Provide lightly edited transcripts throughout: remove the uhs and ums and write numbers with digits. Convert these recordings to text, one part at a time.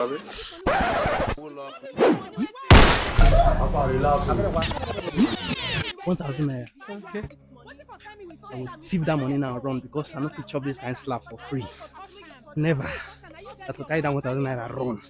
₦1,000. Okay. I will thief that money now and run because I not to chop this time slap for free. Never. I have to carry that 1,000 naira and run.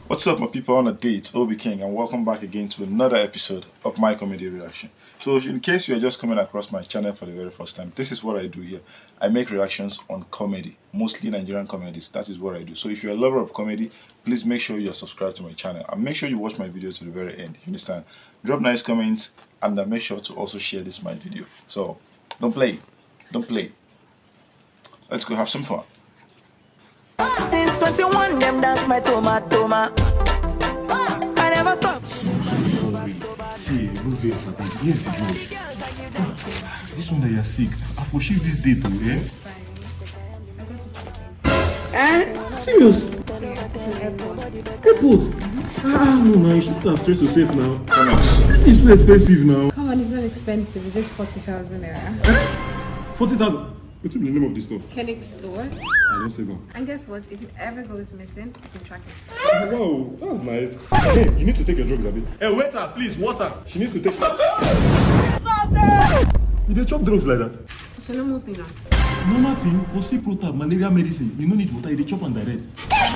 What's up, my people on a day? It's OBIKING, and welcome back again to another episode of my comedy reaction. So in case you are just coming across my channel for the very first time, this is what I do here. I make reactions on comedy, mostly Nigerian comedies. That is what I do. So if you're a lover of comedy, please make sure you're subscribed to my channel and make sure you watch my video to the very end. You understand? Drop nice comments and make sure to also share this my video. So don't play. Let's go have some fun. Since 21, them dance my Taoma. I never stop. Sorry. See, move here, Sabin. Here's the juice. This one that you're sick. I for shift this day too, eh? Serious? Airport? No, you shouldn't have stressed to save now. This thing is too expensive now. Come on, it's not expensive. It's just 40,000 naira. 40,000? What's the name of this stuff? Kenix store. I don't say no. And guess what? If it ever goes missing, you can track it. Wow, that's nice. Hey, you need to take your drugs, Abi. Hey, waiter, please, water. She needs to take. You dey chop drugs like that? It's a normal thing now. Normal thing? For sick protocol, malaria medicine, you no need water, you dey chop and direct.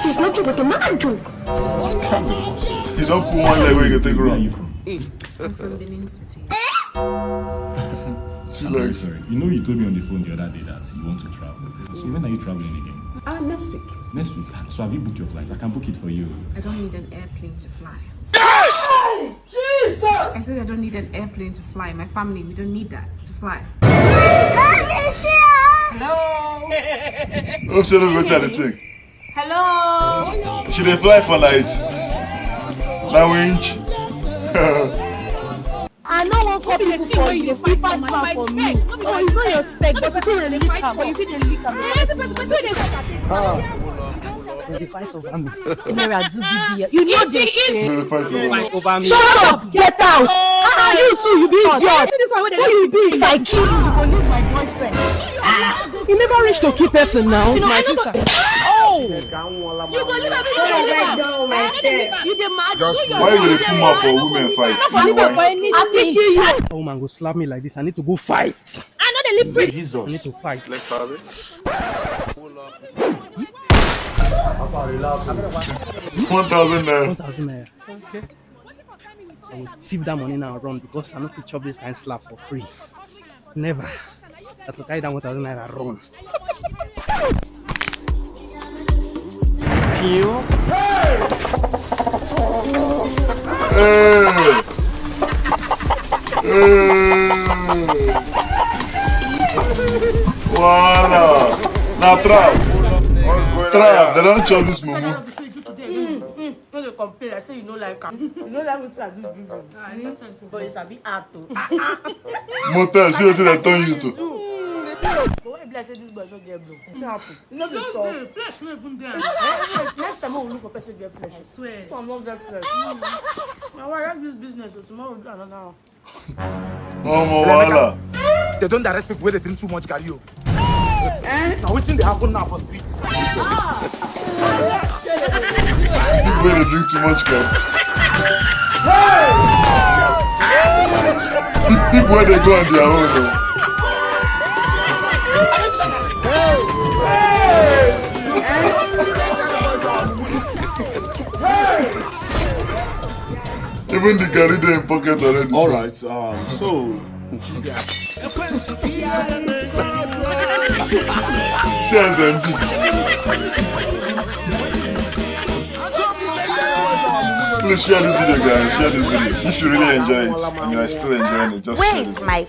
She's not with a man joke. You don't put one leg where you can take Where are around. you from? I'm from Benin City. I'm very sorry. You know you told me on the phone the other day that you want to travel. So when are you traveling again? Next week. Next week. So have you booked your flight? I can book it for you. I don't need an airplane to fly. Jesus! I said I don't need an airplane to fly. My family, we don't need that to fly. Hello? Oh, so let's go to the thing. Hello? Should they fly for night? That winch? I know one copy for you, free fan for me. Oh, it's not your spec, but you feel the lick am. But you feel the lick am. They fight over me. You know this shit. They fight Over me. Shut up! Get out! You too, you be idiot. What you be? If I kill you, you go leave my boyfriend. You never reach to keep person now. It's my sister. Oh! You go leave my boyfriend. You the mad. Why you dey come out for women fight? I see you. A woman go slap me like this. I need to go fight. I know they live pretty. I need to fight. Let's have it. 1,000 naira. 1,000 naira. Okay. I will thief that money now and run because I not to chop this time slap for free. Never. I have to carry that 1,000 naira and run. Voila! Now trap! Trap! They don't chop this mumu. No, they complain. I say you know like her. You know like we say this business. But it's a bit hard to. Motel, see what they turn you to. But why be I say this boy no get blow? It happen. You know the talk. Flesh no even there. Next time I will look for person get flesh. I swear. So I'm not get flesh. Now why have this business? So tomorrow we'll do another one. Oh, voila! They don't direct people where they drink too much cardio. Now what's in the happen now for streets? People they drink too much car. People where they go on their own. Even the carry they in pocket already. All right. So. CSMB. Please share this video, guys. Share this video. You should really enjoy it. I mean, I still enjoying it. Just Where is my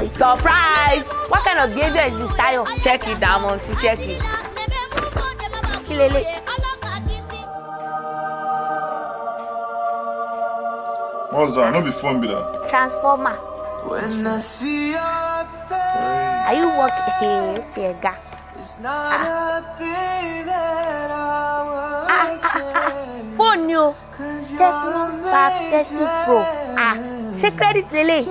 surprise? What kind of behavior is this, Tayo? Check it, Diamond. Check it. Kilele. What's that? Not be fun, be that. Transformer. When I see your face. Are you working? Hey, Phone you. Techno Spark 30 Pro. Check credit delay.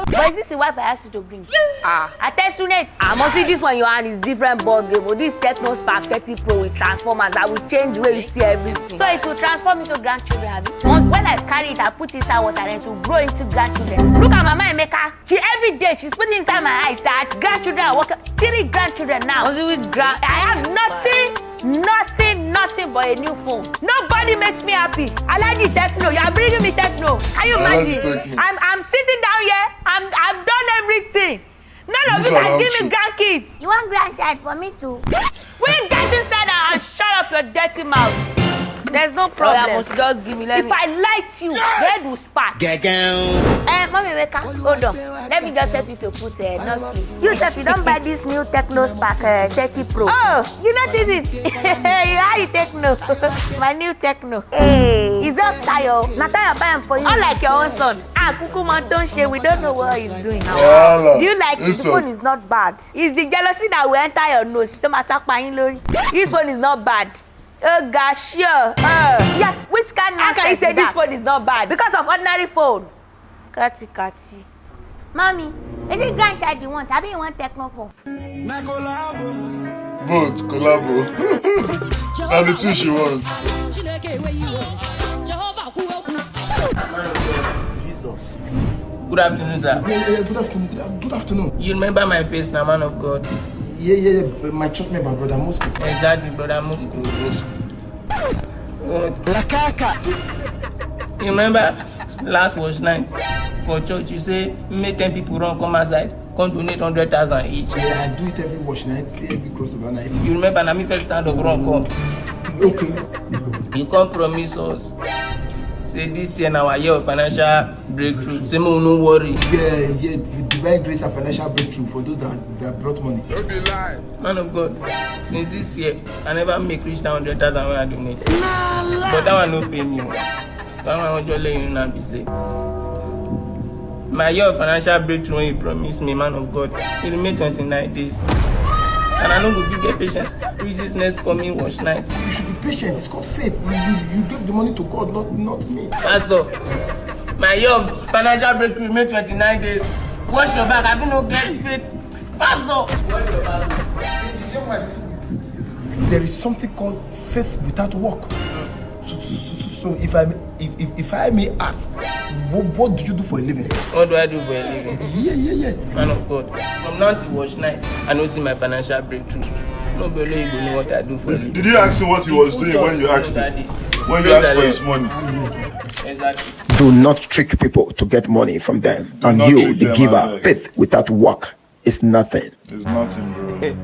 But is this the Wi-Fi I asked you to bring? I test you net. I must see this one your hand is different board game. But this Techno Spark 30 Pro with transformers, I will change the way you see everything. So it will transform into grandchildren. Once when I carry it, I put inside water and it will grow into grandchildren. Look at my mama Emeka. She every day she's putting inside my eyes that grandchildren are working. 3 grandchildren now. Only with I have nothing but a new phone. Nobody makes me happy. I like the techno. You are bringing me techno. Can you imagine? I'm sitting down here. I've done everything. None of you can give me grandkids. You want grandchild for me too? Will get inside and shut up your dirty mouth. There's no problem. Just give me. If I light you, red will spark. Mommy, wake up. Hold on. Let me just help you to put no. You said you don't buy this new Techno Spark 30 Pro. Oh, you notice it? How you Techno? My new Techno. Hey, it's just style. Nataya buy for you. Unlike your own son. Kukuma don't share. We don't know what he's doing now. Do you like it? The phone is not bad. It's the jealousy that will enter your nose. This one is not bad. Oh gosh, yeah. Yeah, which kind of how can you say this phone is not bad? Because of ordinary phone. Kati. Mommy, is it grandchild you want? I mean you want techno phone. Both collabo. That's the two she wants. Jesus. Good afternoon, sir. Yeah, good afternoon. You remember my face now, man of God? Yeah, my church member, Brodda Moscow. Exactly, Brodda Moscow. You remember last wash night for church? You say make 10 people run come outside, come donate 100,000 each. Yeah, I do it every wash night, every crossover night. You remember na me first stand up run come. Okay. You can't promise us. Say this year now our year of financial breakthrough. Say no worry. Yeah, with divine grace and financial breakthrough for those that brought money. Don't be lying. Man of God, since this year I never make reach that 100,000 when I donate. But that one no pay me. That one I just let you know be say. My year of financial breakthrough when you promise me, man of God, it remain 29 days. And I don't go to get patience. Reach this next coming wash night. You should be patient. It's called faith. You give the money to God, not me. Pastor, my year of financial breakthrough remain 29 days. Wash your back. I don't know get faith. Pastor, wash your back. There is something called faith without work. So if I may ask, what do you do for a living? What do I do for a living? Yes. Man of God, from now to wash night, I don't see my financial breakthrough. Nobody will know what I do for a living. Did you ask him what he was doing when you asked him? When you asked for his money? Exactly. Do not trick people to get money from them. And you, the giver, faith without work is nothing. It's nothing, bro.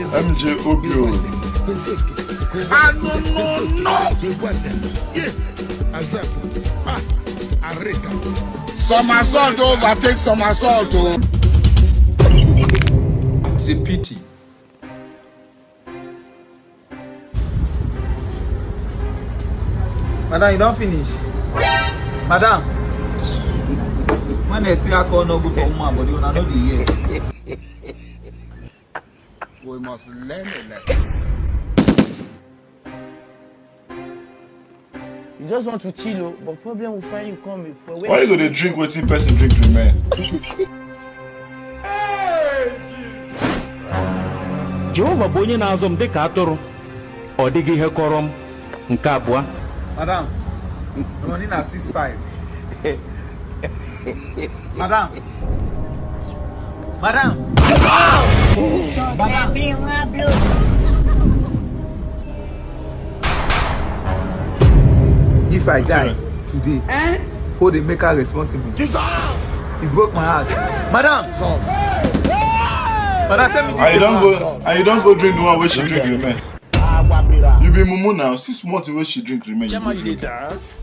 MJ Obio. Somersault overtake somersault. It's a pity. Madam, you don't finish. Madam. When they say I call no good for woman, but you know the year. We must learn a lesson. You just want to chill, but problem will find you coming for. Why you go to drink what person drink to man? Jehovah bonye na azom de ka atoro. O digi ihe korom nke abua. Madam, money na 65. Madam. If I die today, hold the maker responsible. He broke my heart. Madam, tell me this. I don't go drink the one where she drink remain. You be mumu now. 6 months where she drink remain. Jama, you did dance?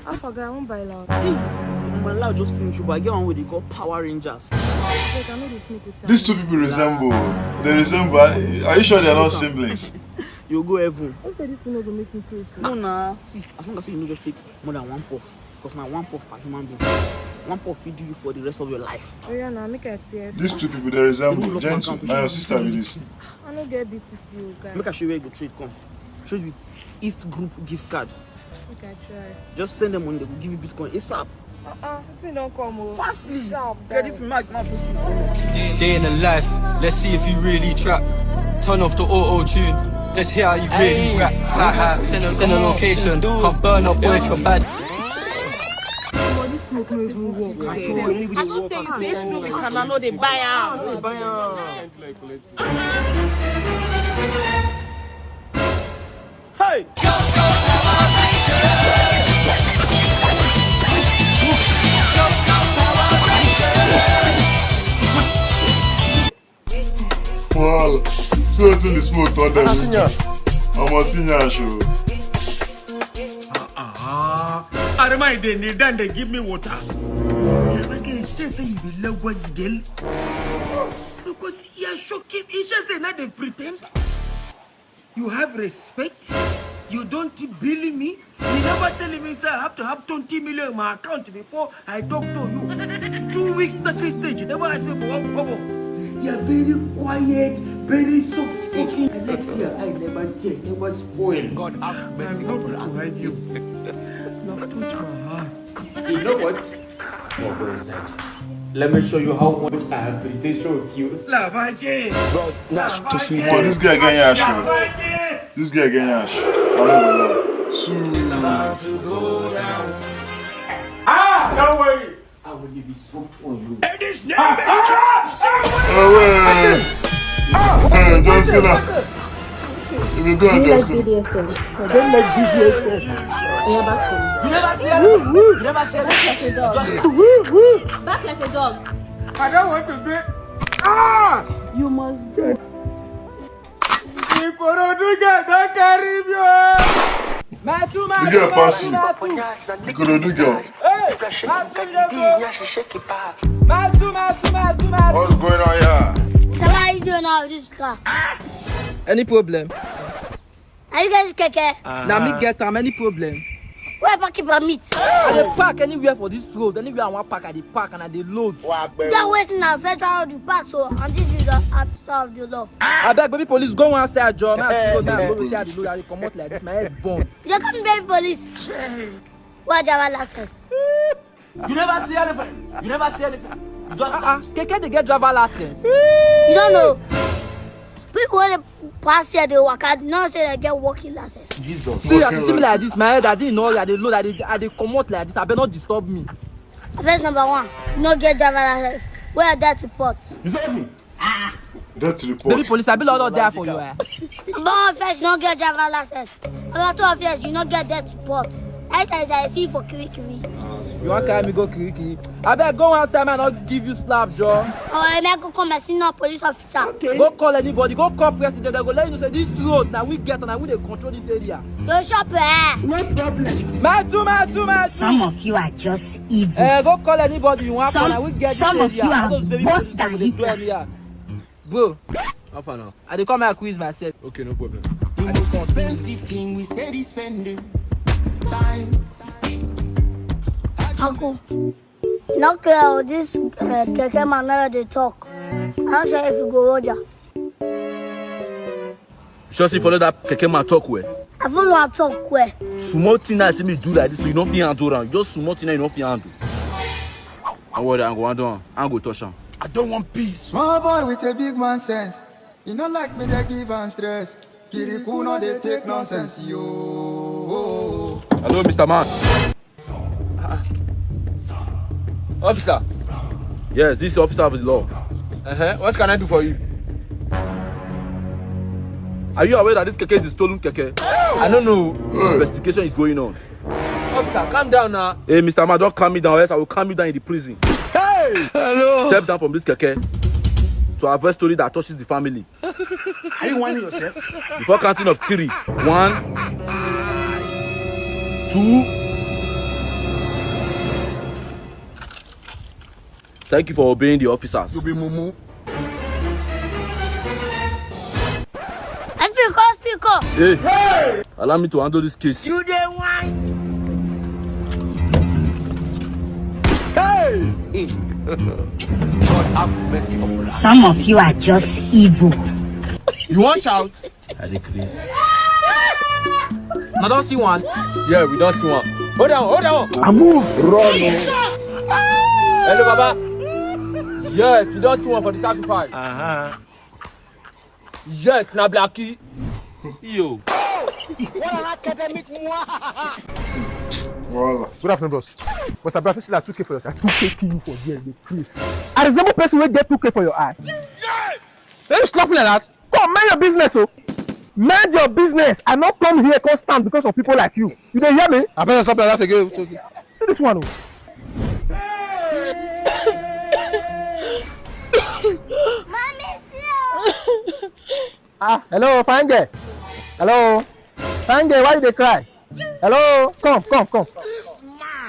I forgot, I won't buy loud. My loud just finished, but I get on with it called Power Rangers. These two people resemble. They resemble. Are you sure they are not siblings? you go heaven. Who said this thing not gonna make me crazy? No, nah. See, as long as you don't just take more than one puff. Because now one puff per human being. One puff feed you for the rest of your life. Oh yeah, now make it here. These two people, they resemble. Gentle. Now your sister with this. I don't get BTC, guys. Make a show where you go trade come. Trade with East Group gift card. Okay, try. Just send them money, they will give you Bitcoin ASAP. Thing don't come over. Fastly. Sharp. Credit Mac, man. Day in the life, let's see if you really trap. Turn off the auto-tune, let's hear how you really rap. Send a location, can't burn up boy if you're bad. I don't think they know because I know they buy out. Hey! Well, so it's in the smoke to them. I'm a senior show. I remind them, then they give me water. Yeah, just say you be Lagos girl. Because you're shocking. It's just say now they pretend. You have respect. You don't bill me. You never telling me, sir, I have to have 20 million in my account before I talk to you. 2 weeks talking stage. You never ask me for one kobo. You're very quiet, very soft spoken. Alexia, I never tell, never spoil. God have mercy upon us. You have touched my heart. You know what? What was that? Let me show you how much I have appreciation with you. Lavache! Bro, Nash to sweet. Come on, this guy getting your show. This guy getting your show. It's about to go down. Ah! Don't worry! I will be soft on you. And his name is John Cena. Do you like BDSM? I don't like BDSM. Yeah, back home. You never see it? You never see it? Back like a dog. Back like a dog. I don't want to be. Ah! You must do. If you don't carry me. You get passing. You could do girl. What's going on here? How are you doing now with this car? Any problem? Are you guys keke? Now me get any problem? Where parking permit? I dey park anywhere for this road. Anywhere I want park, I dey park and I dey load. That wasting our federal road park, so and this is the officer of the law. I beg baby police go one side, Joe. Man, go to the load. I come out like this. My head burn. You come baby police. What driver license? You never see anything. You never see anything. You just Keke they get driver license. You don't know. People when they pass here, they work out. No say they get working license. Jesus. See, I see me like this. My head, I didn't know. I dey load. I dey come out like this. I better not disturb me. Offense number 1, no get driver license. Where are that report? Exactly. That report. Baby police, I be lot there for you. Number 1 offense, no get driver license. Number 2 offense, you no get that report. Anytime I see you for kiri. You want carry me go kiri? I better go outside, man. I'll give you slap, Joe. Oh, I may go call my senior police officer. Okay. Go call anybody. Go call president. They go let you know say this road now we get and I will control this area. Don't shop eh? No problem. My two. Some of you are just evil. Go call anybody you want. I will get some this of you are worse than Hitler. Bro, how far now? I dey come here quiz myself. Okay, no problem. The most expensive thing we steady spending. Time. Uncle, not clear this keke man never they talk. I'm not sure if you go Roger. Just see follow that keke man talk where. I follow her talk where. Small thing I see me do like this, so you don't feel handle around. Just small thing you don't feel handle. I worry, I'm go touch him. I don't want peace. Small boy with a big man sense. You not like me, they give him stress. Kirikou no they take nonsense, yo. Hello, Mr. Man. Officer. Yes, this is officer of the law. What can I do for you? Are you aware that this keke is a stolen keke? I don't know. Investigation is going on. Officer, calm down now. Hey, Mr. Man, don't calm me down, or else I will calm you down in the prison. Hey! Hello! Step down from this keke to avoid story that touches the family. Are you whining yourself? Before counting of 3. 1, 2. Thank you for obeying the officers. You be mumu. Speak up. Hey, allow me to handle this case. You dey whine. Hey! God have mercy upon us. Some of you are just evil. You want shout? I decrease. I don't see one. Yeah, we don't see one. Hold on. I move. Run. Hello, Baba. Yes, you don't see one for the sacrifice. Yes, na Blackie. Yo. What an academic Good afternoon, bros. Mr. Brafi still at 2K for your side. 2K you for there, the please. I resemble person will get 2K for your eye. Then you slap me like that? Come on, mind your business, oh. Mind your business. I not come here constant because of people like you. You don't hear me? I better stop like that again. See this one, oh. Hello, fine girl. Hello. Fine girl, why did they cry? Hello, come.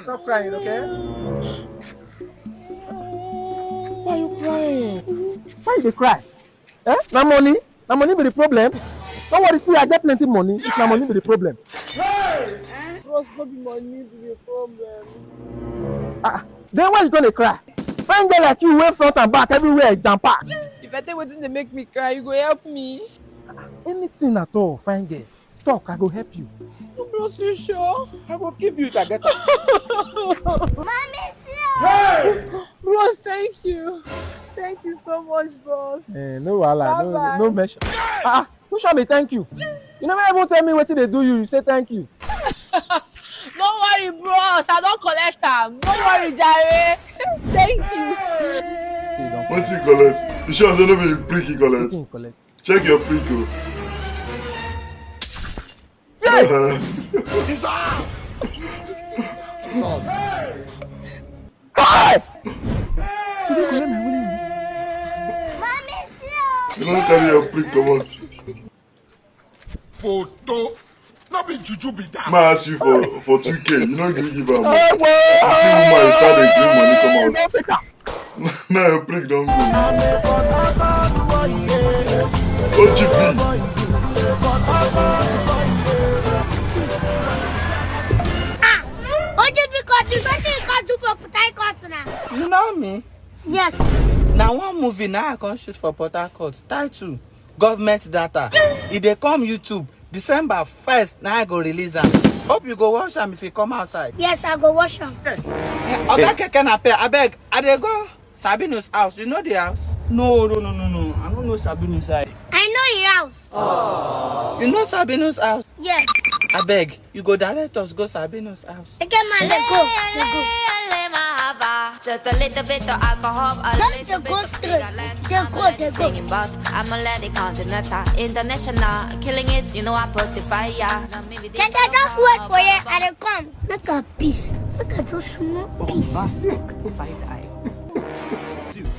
Stop crying, okay? Why are you crying? Why you cry? Na money be the problem. Don't worry, see, I get plenty money. It's na money be the problem. Bros, no be money be the problem. Then why you gonna cry? Fine girl like you, way front and back, everywhere, jump back. If I tell you wetin dey make me cry, you go help me. Anything at all, fine girl. Talk, I go help you. Bros, you sure? I will give you if I get it. Mommy, hey! Bros, thank you. Thank you so much, bros. No wahala, no mention. Who show me thank you? You never even tell me wetin they do you say thank you. Don't worry, bros. I don't collect them. Don't worry, Jare. Thank you. What you collect? You sure say no be prick you collect? Check your prick, oh. You don't carry your prick, come on. Photo. Not be juju be that. I ask you for 2K. You know you give her money. You see woman, you start to give money come out. Now your prick don't go. OGP. You know me? Yes. Now one movie now I can shoot for Port Harcourt. Title Government Data. If they come YouTube December 1st, now I go release them. Hope you go watch them if you come outside. Yes, I go watch them. Okay, can I beg? I dey go Sabinus' house. You know the house? No. I don't know Sabinus' house. I know your house. Oh. You know Sabinus' house? Yes. I beg, you go direct us go Sabinus' house. Okay, man, let's go. Just a little bit of alcohol, Let's go straight. They go. I'm a lady continental, international, killing it, you know I put the fire. Can I just wait for you and they come? Look at peace. Look at those small piece. Side eye.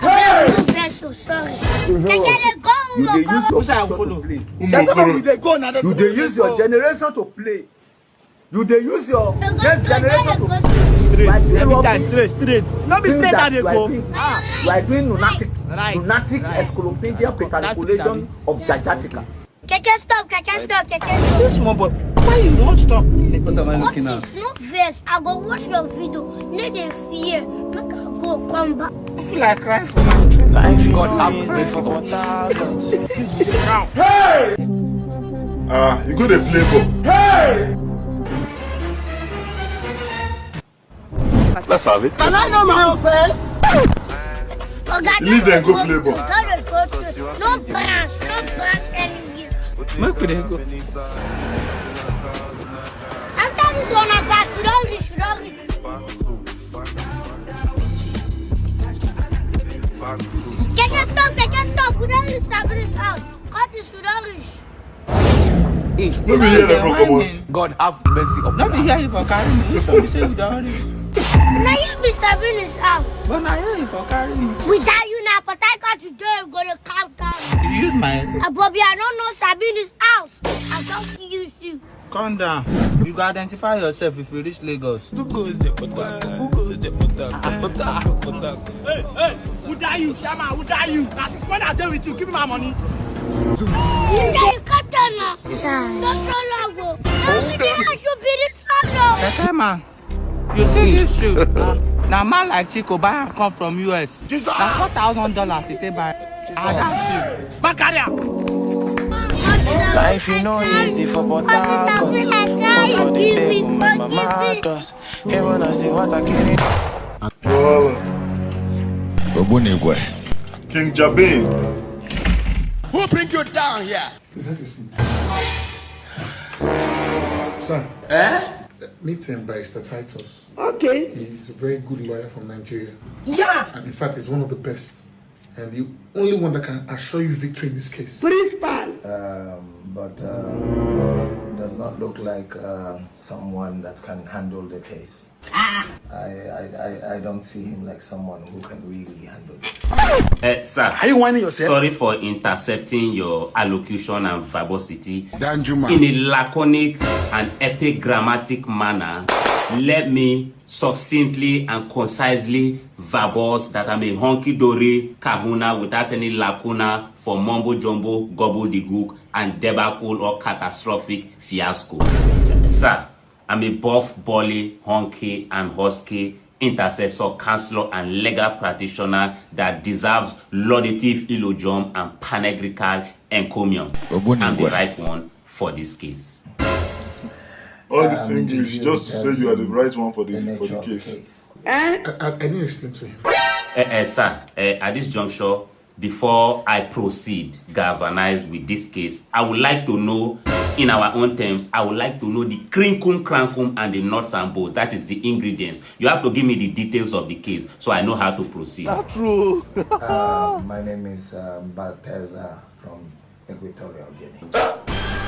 I'm so sorry. Can I go? You dey use your generation to play. You dey use your next generation to play. Straight. Every time straight. Not be straight that they go. You are doing lunatic encyclopedia manipulation of Jajatica. Keke stop. This small boy, why you won't stop? What am I looking at? It's not verse. I go watch your video. Need a fear. Make I go come back. I feel like crying for myself. Life God have mercy upon Hey! You go to play ball. Hey! Let's have it. Can I know my own face? Leave them go play ball. No branch anywhere. Make we dey go. After this one, I'm back. You don't reach. Can you stop? We don't reach Sabinus' house. Cut this, we don't reach. Let me hear them come on. God have mercy upon us. Let me hear you for carrying me. You should say you don't reach. Now you be Sabinus' house. But now you for carrying me. We tell you now, but I got today. We're gonna calm down. You use my Bobby, I don't know Sabinus' house. I don't use you. Calm down. You go identify yourself if you reach Lagos. Hey, who are you? Shama, who are you? Now 6 months I deal with you. Give me my money. Man, you see this shoe? Now man like Chico buy and come from US. Now $4,000 it buy. That shoe. Bakaria. Life you know easy for Brodda. For the table, my mama does. Here when I see what I get it. King Jabin. Who bring you down here? Sir. Meet him by Mr. Titus. Okay. He's a very good lawyer from Nigeria. Yeah. And in fact, he's one of the best. And the only one that can assure you victory in this case. Principal. But does not look like someone that can handle the case. I don't see him like someone who can really handle this. Sir, Are you whining yourself? sorry for intercepting your allocution and verbosity. In a laconic and epigrammatic manner, let me succinctly and concisely verbose that I'm a honky-dory kahuna without any lacuna for mumbo-jumbo, gobbledygook, and debacle or catastrophic fiasco. Sir, I'm a buff, bully, honky, and husky intercessor, counselor, and legal practitioner that deserves laudative eulogium and panegyrical encomium. I'm the right one for this case. All this English just to say you are the right one for the case. I didn't explain to him. Sir, at this juncture, before I proceed galvanized with this case, I would like to know, in our own terms, I would like to know the crinkum, crankum, and the nuts and bolts. That is the ingredients. You have to give me the details of the case so I know how to proceed. Not true. My name is Balteza from Equatorial Guinea.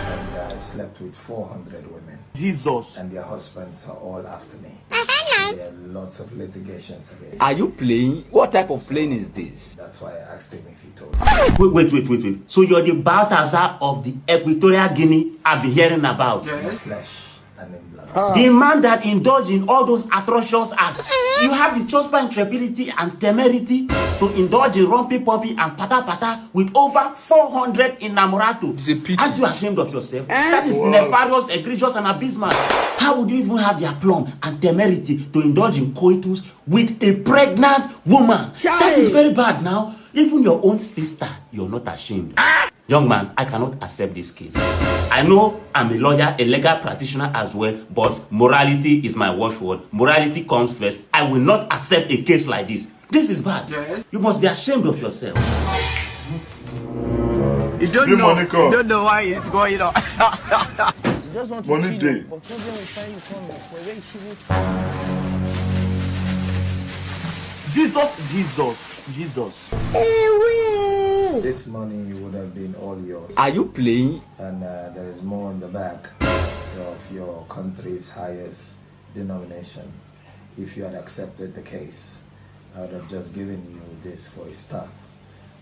And I slept with 400 women. Jesus. And their husbands are all after me. There are lots of litigations against me. Are you playing? What type of playing is this? That's why I asked him if he told me. Wait. So you're the Balthazar of the Equatorial Guinea I've been hearing about? In flesh and in blood. The man that indulged in all those atrocious acts. You have the chutzpah, intrepidity, and temerity to indulge in rumpy-pumpy and pata-pata with over 400 inamorato. Aren't you ashamed of yourself? That is nefarious, egregious, and abysmal. How would you even have the aplomb and temerity to indulge in coitus with a pregnant woman? That is very bad now. Even your own sister, you're not ashamed. Young man, I cannot accept this case. I know I'm a lawyer, a legal practitioner as well, but morality is my watchword. Morality comes first. I will not accept a case like this. This is bad. Yes. You must be ashamed of yourself. You don't know why it's going on. You just want to money day. Jesus. This money would have been all yours. Are you playing? And there is more in the back of your country's highest denomination. If you had accepted the case, I would have just given you this for a start.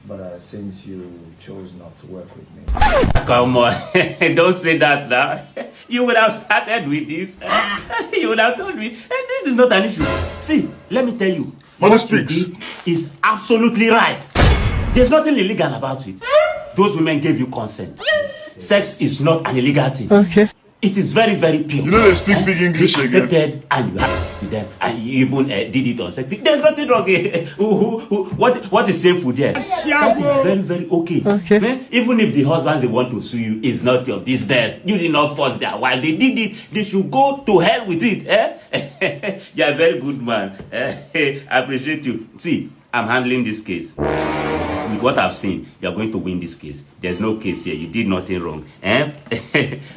But since you chose not to work with me... Come on, don't say that now. You would have started with this. You would have told me. This is not an issue. See, let me tell you. What you did is absolutely right. There's nothing illegal about it. Those women gave you consent. Sex is not an illegal thing. Okay. It is very, very pure. You know they speak big English they accepted and you had with them and you even did it on sex. There's nothing wrong. What is shameful there? That is very, very okay. Okay. Even if the husbands they want to sue you, it's not your business. You did not force their wife. They did it. They should go to hell with it. You're a very good man. I appreciate you. See, I'm handling this case. With what I've seen, you're going to win this case. There's no case here. You did nothing wrong.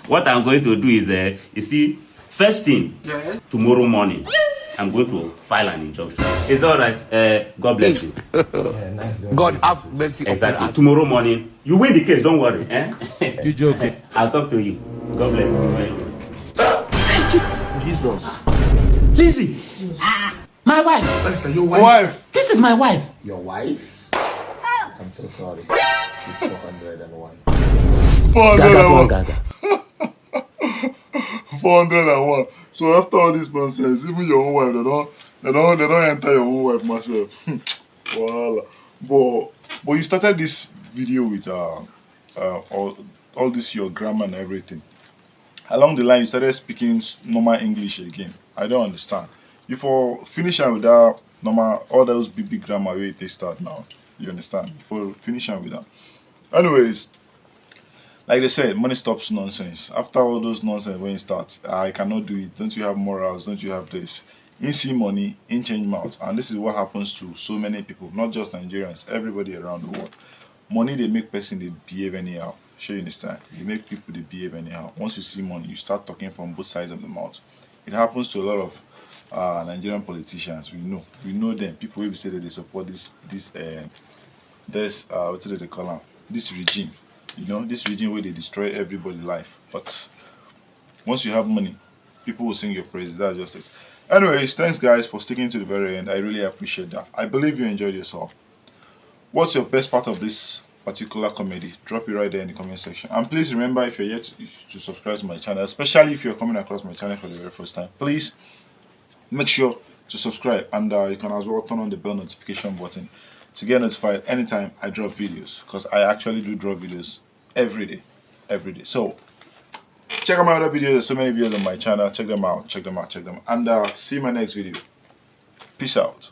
What I'm going to do is, you see, first thing, tomorrow morning, I'm going to file an injunction. It's all right. God bless you. Nice. God have mercy. Exactly. Tomorrow morning, you win the case. Don't worry. You joking? I'll talk to you. God bless you. Jesus. Lizzie. My wife. That's like your wife. This is my wife. Your wife? I'm so sorry. She's 401. 401. 401. So after all this nonsense, even your own wife, they don't enter your own wife myself. Voila. But you started this video with all this your grammar and everything. Along the line, you started speaking normal English again. I don't understand. You for finish am with that normal, all those big grammar wey they start now. You understand? For finish am with that. Anyways, like they said, money stops nonsense. After all those nonsense when you start, I cannot do it. Don't you have morals? Don't you have this? In see money, in change mouth, and this is what happens to so many people, not just Nigerians, everybody around the world. Money they make person they behave anyhow. Sure you understand? They make people they behave anyhow. Once you see money, you start talking from both sides of the mouth. It happens to a lot of Nigerian politicians. We know them. People will say that they support this what do they call them? This regime. You know, this regime where they destroy everybody's life. But once you have money, people will sing your praises. That's just it. Anyways, thanks guys for sticking to the very end. I really appreciate that. I believe you enjoyed yourself. What's your best part of this particular comedy? Drop it right there in the comment section. And please remember, if you're yet to subscribe to my channel, especially if you're coming across my channel for the very first time, please make sure to subscribe, and you can as well turn on the bell notification button to get notified anytime I drop videos, because I actually do drop videos every day. So check out my other videos. There's so many videos on my channel. Check them out, and see you in my next video. Peace out.